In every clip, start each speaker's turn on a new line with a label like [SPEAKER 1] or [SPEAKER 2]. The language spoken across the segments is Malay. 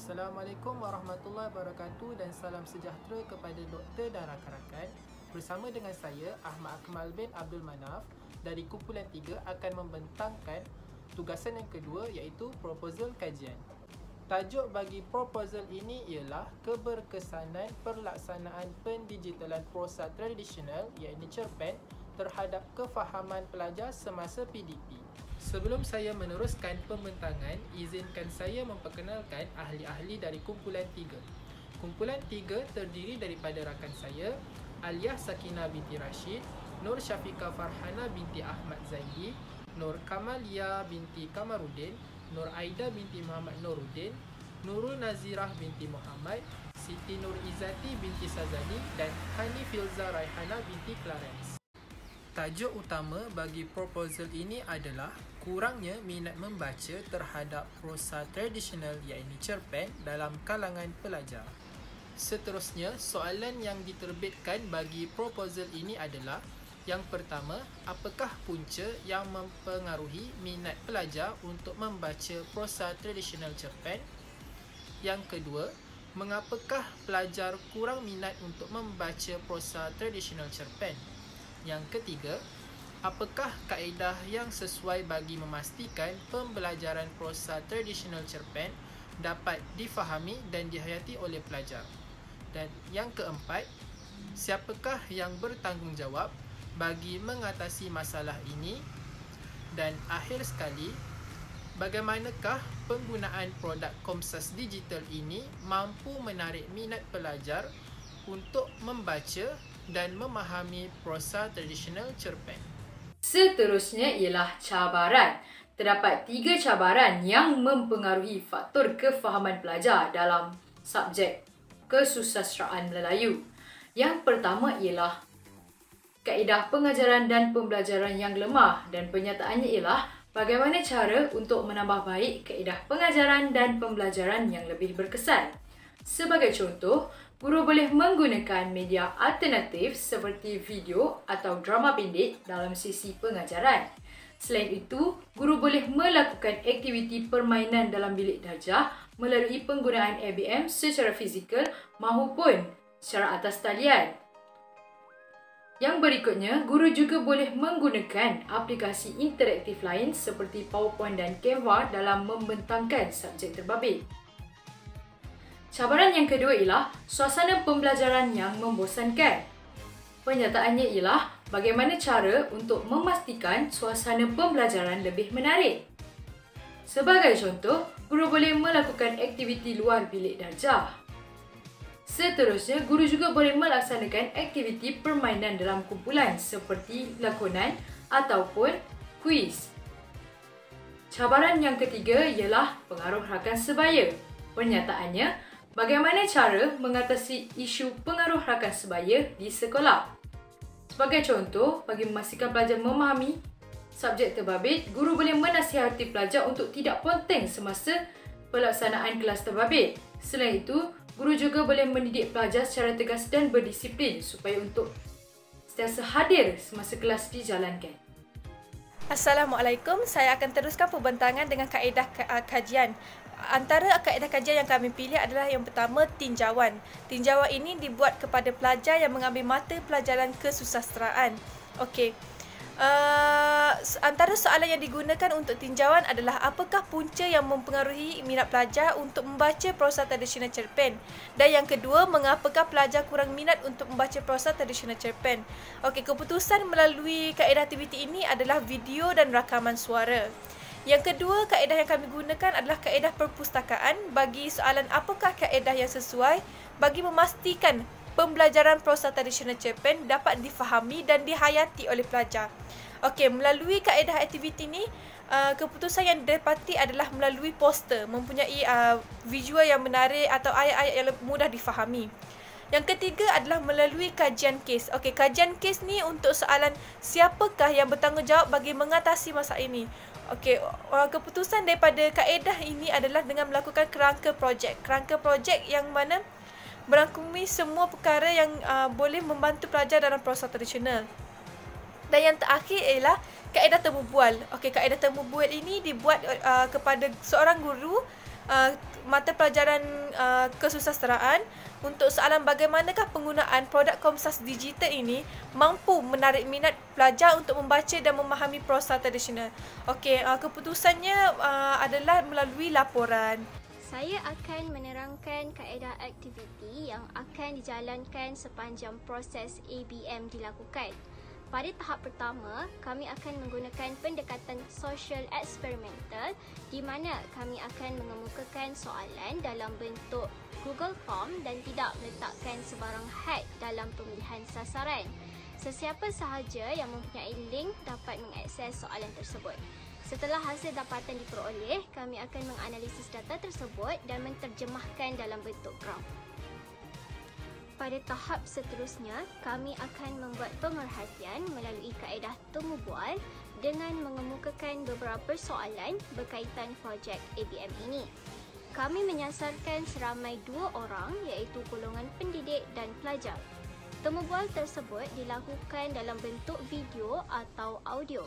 [SPEAKER 1] Assalamualaikum warahmatullahi wabarakatuh dan salam sejahtera kepada doktor dan rakan-rakan. Bersama dengan saya, Ahmad Akmal bin Abdul Manaf dari kumpulan 3 akan membentangkan tugasan yang kedua iaitu proposal kajian. Tajuk bagi proposal ini ialah keberkesanan pelaksanaan pendigitalan prosa tradisional iaitu cerpen terhadap kefahaman pelajar semasa PDP. Sebelum saya meneruskan pembentangan, izinkan saya memperkenalkan ahli-ahli dari kumpulan 3. Kumpulan 3 terdiri daripada rakan saya, Aliyah Sakinah binti Rashid, Nur Syafiqah Farhana binti Ahmad Zaidi, Nur Kamalia binti Kamarudin, Nur Aida binti Muhammad Nuruddin, Nurul Nazirah binti Muhammad, Siti Nur Izzati binti Sazali dan Hani Filza Raihana binti Clarence. Tajuk utama bagi proposal ini adalah kurangnya minat membaca terhadap prosa tradisional iaitu cerpen dalam kalangan pelajar. Seterusnya, soalan yang diterbitkan bagi proposal ini adalah: yang pertama, apakah punca yang mempengaruhi minat pelajar untuk membaca prosa tradisional cerpen? Yang kedua, mengapakah pelajar kurang minat untuk membaca prosa tradisional cerpen? Yang ketiga, apakah kaedah yang sesuai bagi memastikan pembelajaran prosa tradisional cerpen dapat difahami dan dihayati oleh pelajar? Dan yang keempat, siapakah yang bertanggungjawab bagi mengatasi masalah ini? Dan akhir sekali, bagaimanakah penggunaan produk Komsas Digital ini mampu menarik minat pelajar untuk membaca dan memahami prosa tradisional cerpen?
[SPEAKER 2] Seterusnya ialah cabaran. Terdapat 3 cabaran yang mempengaruhi faktor kefahaman pelajar dalam subjek kesusastraan Melayu. Yang pertama ialah kaedah pengajaran dan pembelajaran yang lemah, dan penyataannya ialah bagaimana cara untuk menambah baik kaedah pengajaran dan pembelajaran yang lebih berkesan. Sebagai contoh, guru boleh menggunakan media alternatif seperti video atau drama pendek dalam sesi pengajaran. Selain itu, guru boleh melakukan aktiviti permainan dalam bilik darjah melalui penggunaan ABM secara fizikal maupun secara atas talian. Yang berikutnya, guru juga boleh menggunakan aplikasi interaktif lain seperti PowerPoint dan Canva dalam membentangkan subjek terbabit. Cabaran yang kedua ialah suasana pembelajaran yang membosankan. Penyataannya ialah bagaimana cara untuk memastikan suasana pembelajaran lebih menarik. Sebagai contoh, guru boleh melakukan aktiviti luar bilik darjah. Seterusnya, guru juga boleh melaksanakan aktiviti permainan dalam kumpulan seperti lakonan ataupun kuis. Cabaran yang ketiga ialah pengaruh rakan sebaya. Penyataannya, bagaimana cara mengatasi isu pengaruh rakan sebaya di sekolah? Sebagai contoh, bagi memastikan pelajar memahami subjek terbabit, guru boleh menasihati pelajar untuk tidak ponteng semasa pelaksanaan kelas terbabit. Selain itu, guru juga boleh mendidik pelajar secara tegas dan berdisiplin supaya untuk sentiasa hadir semasa kelas dijalankan.
[SPEAKER 3] Assalamualaikum, saya akan teruskan pembentangan dengan kaedah kajian. Antara kaedah kajian yang kami pilih adalah yang pertama, tinjauan. Tinjauan ini dibuat kepada pelajar yang mengambil mata pelajaran kesusastraan. Okey. Antara soalan yang digunakan untuk tinjauan adalah apakah punca yang mempengaruhi minat pelajar untuk membaca prosa tradisional cerpen? Dan yang kedua, mengapakah pelajar kurang minat untuk membaca prosa tradisional cerpen? Okey, keputusan melalui kaedah aktiviti ini adalah video dan rakaman suara. Yang kedua, kaedah yang kami gunakan adalah kaedah perpustakaan bagi soalan apakah kaedah yang sesuai bagi memastikan pembelajaran prosa tradisional cerpen dapat difahami dan dihayati oleh pelajar. Okey, melalui kaedah aktiviti ini, keputusan yang didapati adalah melalui poster, mempunyai visual yang menarik atau ayat-ayat yang mudah difahami. Yang ketiga adalah melalui kajian kes. Okey, kajian kes ni untuk soalan siapakah yang bertanggungjawab bagi mengatasi masalah ini. Okey, keputusan daripada kaedah ini adalah dengan melakukan kerangka projek. Kerangka projek yang mana merangkumi semua perkara yang boleh membantu pelajar dalam prosa tradisional. Dan yang terakhir ialah kaedah temu bual. Okey, kaedah temu bual ini dibuat kepada seorang guru mata pelajaran kesusasteraan untuk soalan bagaimanakah penggunaan produk Komsas digital ini mampu menarik minat pelajar untuk membaca dan memahami prosa tradisional. Okey, keputusannya adalah melalui laporan.
[SPEAKER 4] Saya akan menerangkan kaedah aktiviti yang akan dijalankan sepanjang proses ABM dilakukan. Pada tahap pertama, kami akan menggunakan pendekatan social eksperimental di mana kami akan mengemukakan soalan dalam bentuk Google Form dan tidak meletakkan sebarang had dalam pemilihan sasaran. Sesiapa sahaja yang mempunyai link dapat mengakses soalan tersebut. Setelah hasil dapatan diperoleh, kami akan menganalisis data tersebut dan menterjemahkan dalam bentuk graf. Pada tahap seterusnya, kami akan membuat pemerhatian melalui kaedah temu bual dengan mengemukakan beberapa soalan berkaitan projek ABM ini. Kami menyasarkan seramai 2 orang iaitu golongan pendidik dan pelajar. Temu bual tersebut dilakukan dalam bentuk video atau audio.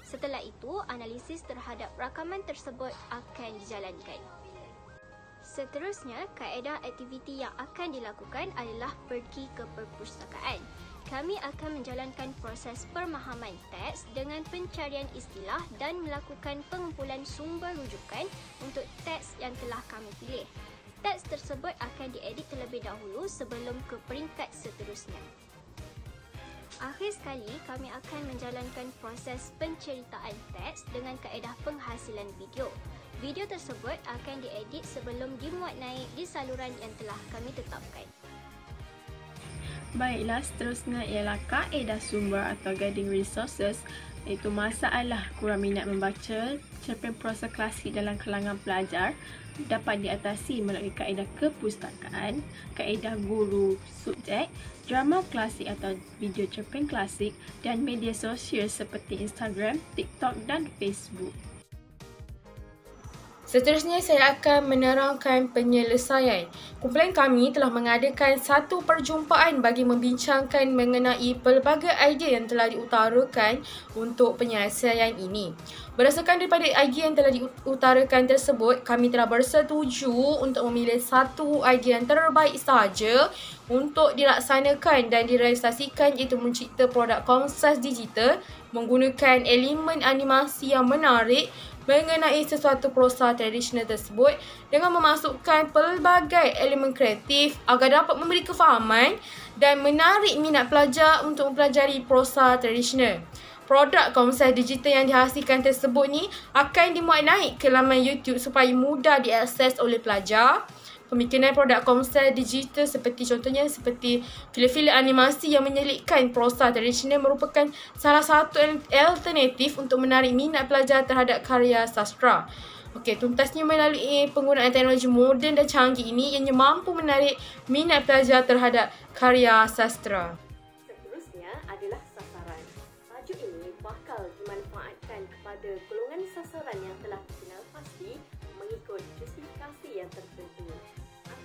[SPEAKER 4] Setelah itu, analisis terhadap rakaman tersebut akan dijalankan. Seterusnya, kaedah aktiviti yang akan dilakukan adalah pergi ke perpustakaan. Kami akan menjalankan proses pemahaman teks dengan pencarian istilah dan melakukan pengumpulan sumber rujukan untuk teks yang telah kami pilih. Teks tersebut akan diedit terlebih dahulu sebelum ke peringkat seterusnya. Akhir sekali, kami akan menjalankan proses penceritaan teks dengan kaedah penghasilan video. Video tersebut akan diedit sebelum dimuat naik di saluran yang telah kami tetapkan.
[SPEAKER 5] Baiklah, seterusnya ialah kaedah sumber atau guiding resources, iaitu masalah kurang minat membaca cerpen prosa klasik dalam kalangan pelajar dapat diatasi melalui kaedah kepustakaan, kaedah guru subjek, drama klasik atau video cerpen klasik dan media sosial seperti Instagram, TikTok dan Facebook.
[SPEAKER 2] Seterusnya saya akan menerangkan penyelesaian. Kumpulan kami telah mengadakan satu perjumpaan bagi membincangkan mengenai pelbagai idea yang telah diutarakan untuk penyelesaian ini. Berdasarkan daripada idea yang telah diutarakan tersebut, kami telah bersetuju untuk memilih satu idea yang terbaik sahaja untuk dilaksanakan dan direalisasikan, iaitu mencipta produk Komsas digital menggunakan elemen animasi yang menarik mengenai sesuatu prosa tradisional tersebut dengan memasukkan pelbagai elemen kreatif agar dapat memberi kefahaman dan menarik minat pelajar untuk mempelajari prosa tradisional. Produk Komsas digital yang dihasilkan tersebut ni akan dimuat naik ke laman YouTube supaya mudah diakses oleh pelajar. Pemikiran produk Komsas digital contohnya seperti filem-filem animasi yang menyelipkan prosa tradisional merupakan salah satu alternatif untuk menarik minat pelajar terhadap karya sastra. Okey, tuntasnya melalui penggunaan teknologi moden dan canggih ini ianya mampu menarik minat pelajar terhadap karya sastra.
[SPEAKER 6] Seterusnya adalah sasaran. Tajuk ini bakal dimanfaatkan kepada golongan sasaran yang telah dikenal pasti mengikut justifikasi yang tertentu.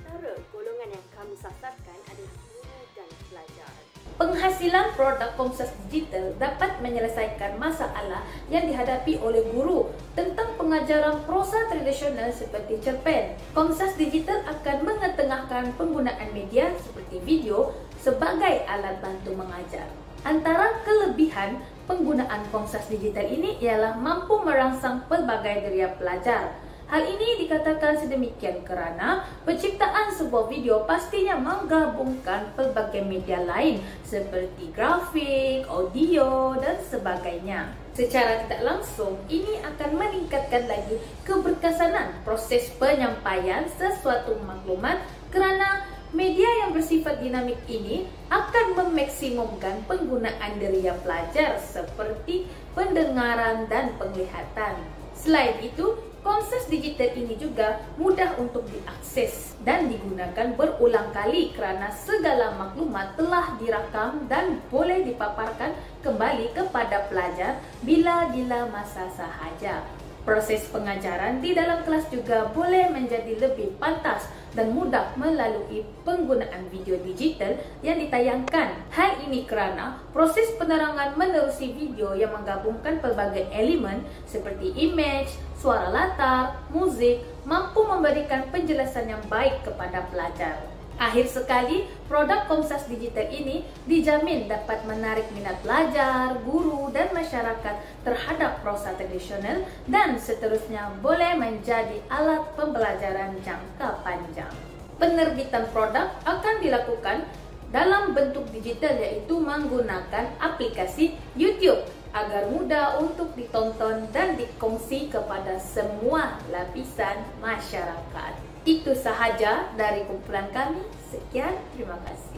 [SPEAKER 6] Antara golongan yang kami sasarkan adalah guru dan pelajar.
[SPEAKER 7] Penghasilan produk Komsas digital dapat menyelesaikan masalah yang dihadapi oleh guru tentang pengajaran prosa tradisional seperti cerpen. Komsas digital akan mengetengahkan penggunaan media seperti video sebagai alat bantu mengajar. Antara kelebihan penggunaan Komsas digital ini ialah mampu merangsang pelbagai deria pelajar. Hal ini dikatakan sedemikian kerana penciptaan sebuah video pastinya menggabungkan pelbagai media lain seperti grafik, audio dan sebagainya. Secara tidak langsung, ini akan meningkatkan lagi keberkesanan proses penyampaian sesuatu maklumat kerana media yang bersifat dinamik ini akan memaksimumkan penggunaan deria pelajar seperti pendengaran dan penglihatan. Selain itu, Komsas digital ini juga mudah untuk diakses dan digunakan berulang kali kerana segala maklumat telah dirakam dan boleh dipaparkan kembali kepada pelajar bila-bila masa sahaja. Proses pengajaran di dalam kelas juga boleh menjadi lebih pantas dan mudah melalui penggunaan video digital yang ditayangkan. Hal ini kerana proses penerangan menerusi video yang menggabungkan pelbagai elemen seperti image, suara latar, muzik, mampu memberikan penjelasan yang baik kepada pelajar. Akhir sekali, produk Komsas Digital ini dijamin dapat menarik minat pelajar, guru dan masyarakat terhadap prosa tradisional dan seterusnya boleh menjadi alat pembelajaran jangka panjang. Penerbitan produk akan dilakukan dalam bentuk digital iaitu menggunakan aplikasi YouTube agar mudah untuk ditonton dan dikongsi kepada semua lapisan masyarakat. Itu sahaja dari kumpulan kami. Sekian, terima kasih.